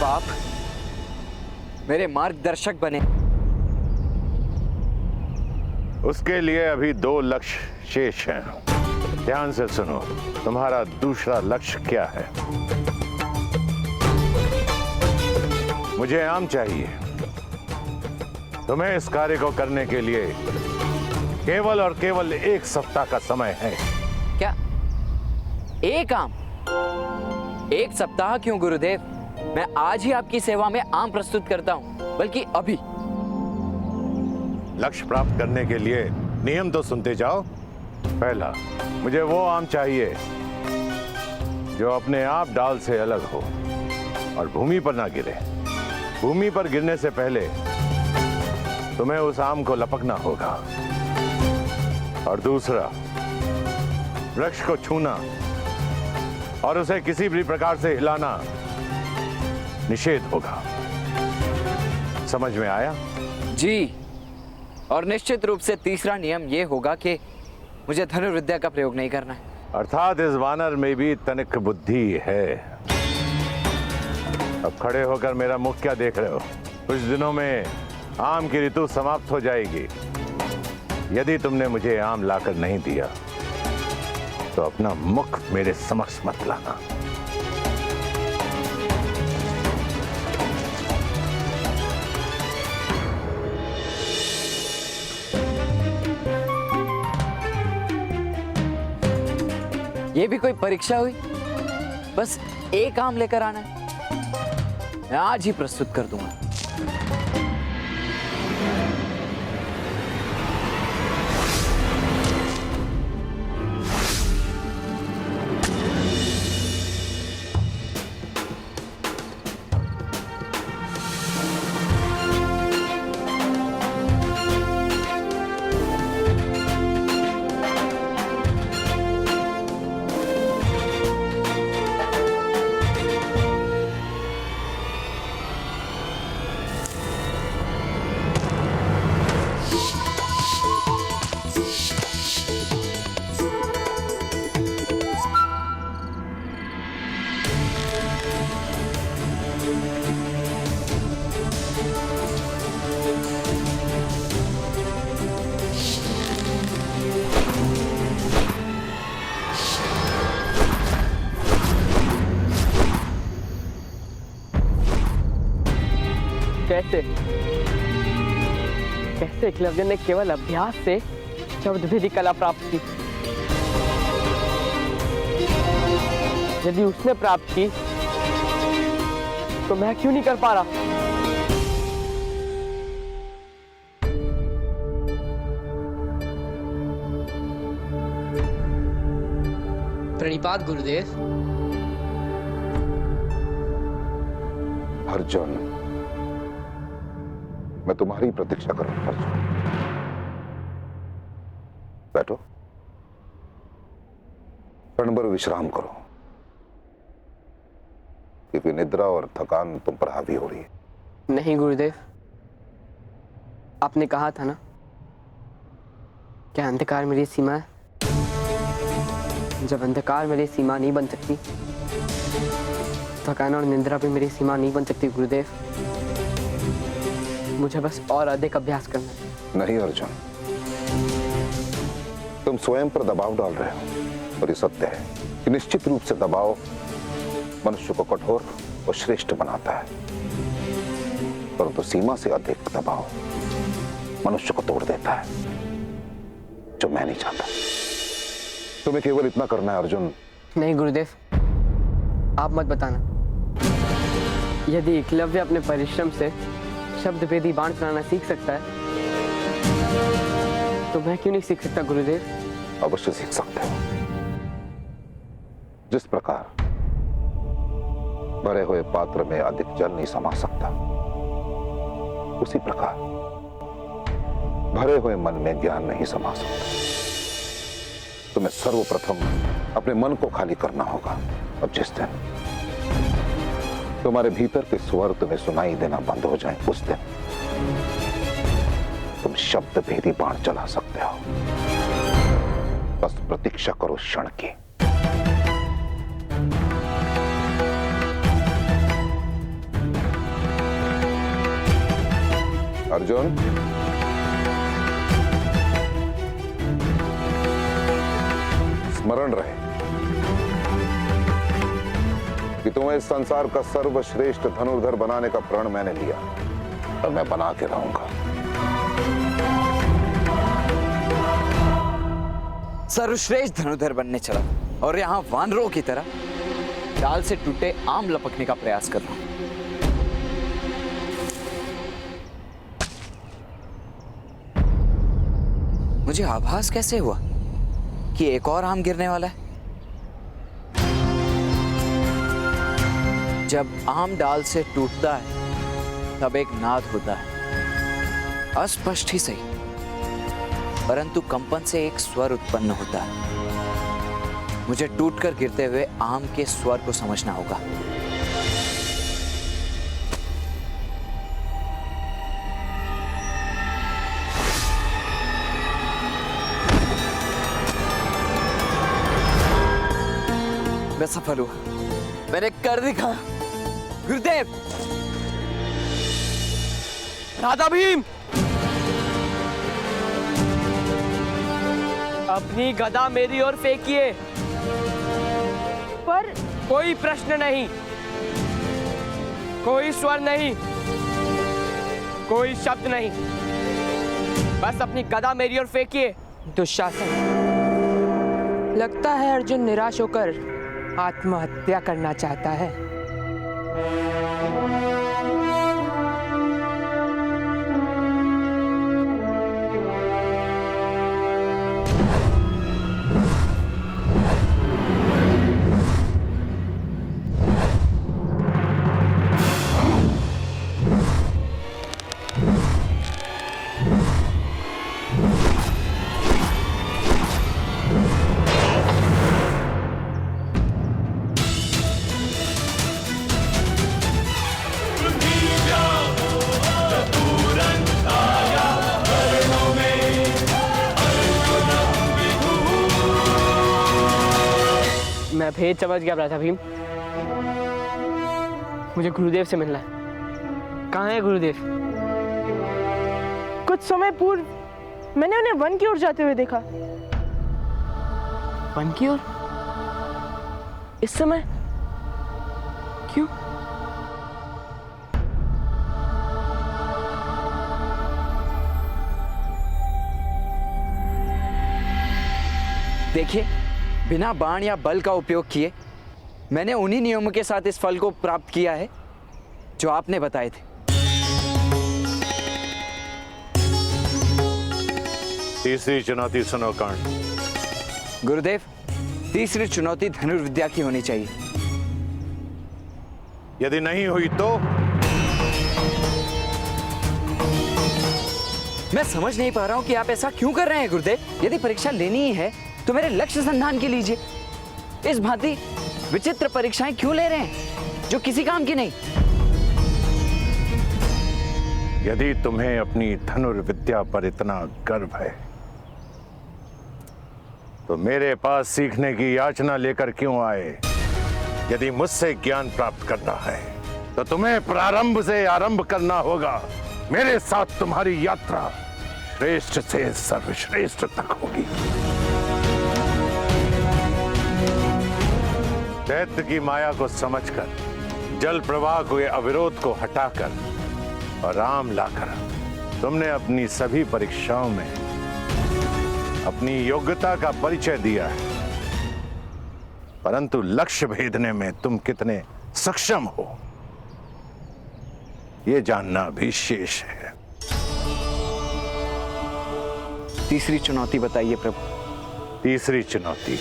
आप मेरे मार्गदर्शक बने। उसके लिए अभी 2 लक्ष्य शेष हैं। ध्यान से सुनो, तुम्हारा दूसरा लक्ष्य क्या है? मुझे आम चाहिए। तुम्हें इस कार्य को करने के लिए केवल और केवल 1 सप्ताह का समय है। क्या एक आम? 1 सप्ताह क्यों गुरुदेव? मैं आज ही आपकी सेवा में आम प्रस्तुत करता हूं, बल्कि अभी। लक्ष्य प्राप्त करने के लिए नियम तो सुनते जाओ। पहला, मुझे वो आम चाहिए जो अपने आप डाल से अलग हो और भूमि पर ना गिरे। भूमि पर गिरने से पहले तुम्हें उस आम को लपकना होगा। और दूसरा, वृक्ष को छूना और उसे किसी भी प्रकार से हिलाना निषेध होगा। समझ में आया? जी, और निश्चित रूप से तीसरा नियम यह होगा कि मुझे धनुर्विद्या का प्रयोग नहीं करना है। अर्थात इस वानर में भी तनिक बुद्धि है। अब खड़े होकर मेरा मुख क्या देख रहे हो? कुछ दिनों में आम की ऋतु समाप्त हो जाएगी। यदि तुमने मुझे आम लाकर नहीं दिया तो अपना मुख मेरे समक्ष मत लाना। ये भी कोई परीक्षा हुई? बस एक आम लेकर आना है। मैं आज ही प्रस्तुत कर दूंगा। कैसे एकलव्य ने केवल अभ्यास से शब्द भेदी कला प्राप्त की? यदि उसने प्राप्त की तो मैं क्यों नहीं कर पा रहा? प्रणिपात गुरुदेव। अर्जुन, मैं तुम्हारी प्रतीक्षा कर रहा हूं। बैठो, क्षण भर विश्राम करो, क्योंकि निद्रा और थकान तुम पर हावी हो रही है। नहीं गुरुदेव, आपने कहा था ना, क्या अंधकार मेरी सीमा है? जब अंधकार मेरी सीमा नहीं बन सकती, थकान और निद्रा भी मेरी सीमा नहीं बन सकती गुरुदेव। मुझे बस और अधिक अभ्यास करना है। नहीं अर्जुन, तुम स्वयं पर दबाव डाल रहे हो। और ये सत्य है कि निश्चित रूप से दबाव मनुष्य को कठोर और श्रेष्ठ बनाता है, परंतु सीमा से अधिक दबाव मनुष्य को तोड़ देता है, जो मैं नहीं चाहता। तुम्हें केवल इतना करना है अर्जुन। नहीं गुरुदेव, आप मत बताना। यदि एकलव्य अपने परिश्रम से शब्द भेदी बाण चलाना सीख सकता है, तो मैं क्यों नहीं सीख सकता गुरुदेव? अवश्य सीख सकते हो। जिस प्रकार भरे हुए पात्र में अधिक जल नहीं समा सकता, उसी प्रकार भरे हुए मन में ज्ञान नहीं समा सकता। तुम्हें सर्वप्रथम अपने मन को खाली करना होगा। और जिस दिन तुम्हारे भीतर के स्वर तुम्हें सुनाई देना बंद हो जाए, उस दिन तुम शब्द भेदी बाण चला सकते हो। बस प्रतीक्षा करो क्षण की। अर्जुन, स्मरण रहे कि तुम्हें इस संसार का सर्वश्रेष्ठ धनुर्धर बनाने का प्रण मैंने लिया और मैं बना के रहूंगा। सर्वश्रेष्ठ धनुर्धर बनने चला और यहाँ वानरों की तरह डाल से टूटे आम लपकने का प्रयास कर रहा हूं। मुझे आभास कैसे हुआ कि एक और आम गिरने वाला है? जब आम डाल से टूटता है तब एक नाद होता है, अस्पष्ट ही सही, परंतु कंपन से एक स्वर उत्पन्न होता है। मुझे टूटकर गिरते हुए आम के स्वर को समझना होगा। मैं सफल हुआ, मैंने कर दिखा। गुरुदेव, राधा भीम, अपनी गदा मेरी ओर फेंकिए। पर कोई प्रश्न नहीं, कोई स्वर नहीं, कोई शब्द नहीं, बस अपनी गदा मेरी ओर फेंकिए। दुशासन, लगता है अर्जुन निराश होकर आत्महत्या करना चाहता है। मैं भेद समझ गया राधा भीम। मुझे गुरुदेव से मिलना है। कहाँ है गुरुदेव? कुछ समय पूर्व मैंने उन्हें वन की ओर जाते हुए देखा। वन की ओर? इस समय क्यों? देखिए, बिना बाण या बल का उपयोग किए मैंने उन्हीं नियमों के साथ इस फल को प्राप्त किया है जो आपने बताए थे। तीसरी चुनौती सुनो कर्ण। गुरुदेव, तीसरी चुनौती धनुर्विद्या की होनी चाहिए। यदि नहीं हुई तो? मैं समझ नहीं पा रहा हूं कि आप ऐसा क्यों कर रहे हैं गुरुदेव। यदि परीक्षा लेनी ही है तो मेरे लक्ष्य संधान की लीजिए। इस भांति विचित्र परीक्षाएं क्यों ले रहे हैं जो किसी काम की नहीं? यदि तुम्हें अपनी धनुर्विद्या पर इतना गर्व है तो मेरे पास सीखने की याचना लेकर क्यों आए? यदि मुझसे ज्ञान प्राप्त करना है तो तुम्हें प्रारंभ से आरंभ करना होगा। मेरे साथ तुम्हारी यात्रा श्रेष्ठ से सर्वश्रेष्ठ तक होगी। दैत्य की माया को समझकर, जल प्रवाह के अविरोध को हटाकर और राम लाकर तुमने अपनी सभी परीक्षाओं में अपनी योग्यता का परिचय दिया है, परंतु लक्ष्य भेदने में तुम कितने सक्षम हो यह जानना भी शेष है। तीसरी चुनौती बताइए प्रभु। तीसरी चुनौती